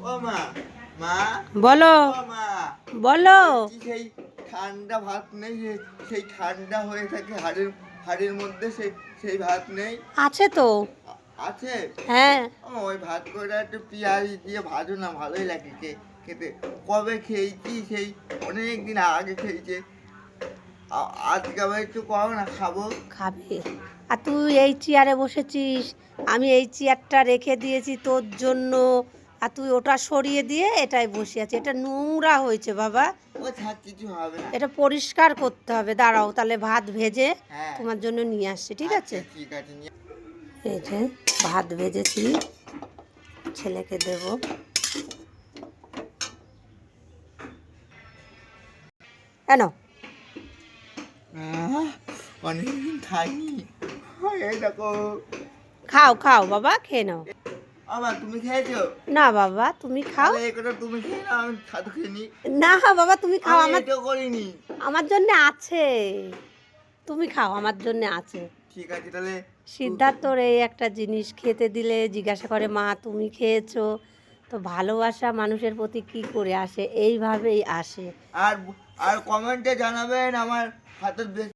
ও মা, মা, বলো ও মা, বলো। বলছি সেই ঠান্ডা ভাত নেই যে সেই ঠান্ডা হয়ে থাকে হাড়ের হাড়ের মধ্যে সেই সেই ভাত নেই? আছে তো। আছে? হ্যাঁ। ওই ভাত করে একটু পেঁয়াজ দিয়ে ভাজো না, ভালোই লাগে খেতে। কবে খেয়েছি সেই অনেক দিন আগে খেয়েছে। আজকে আবার একটু করো না, খাবো। খাবে? আর তুই এই চেয়ারে বসেছিস, আমি এই চেয়ারটা রেখে দিয়েছি তোর জন্য, আর তুই ওটা সরিয়ে দিয়ে এটাই বসে আছিস। এটা নোংরা হয়েছে বাবা, ও থাক, কিছু হবে না। এটা পরিষ্কার করতে হবে। দাঁড়াও, তাহলে ভাত ভেজে হ্যাঁ, তোমার জন্য নিয়ে আসছি, ঠিক আছে? আচ্ছা, ঠিক আছে, নিয়ে এই যে ভাত ভেজেছি, ছেলেকে দেব। কেন? অনেকদিন খাইনি। এই দেখো। খাও খাও বাবা, খেয়ে নাও। আমার তুমি খেয়েছো? না বাবা, তুমি খাও। তাহলে এই কথা তুমি খেয়ে নাও, আমি খাতো খেয়ে নি। না বাবা, তুমি খাও। আমি আমার এটাও করিনি। আমার জন্য আছে, তুমি খাও, আমার জন্য আছে। ঠিক আছে তাহলে। সিদ্ধার্থর এই একটা জিনিস খেতে দিলে জিজ্ঞাসা করে, মা তুমি খেয়েছো? তো ভালোবাসা মানুষের প্রতি কি করে আসে, এইভাবেই আসে। আর আর কমেন্টে জানাবেন আমার হাতের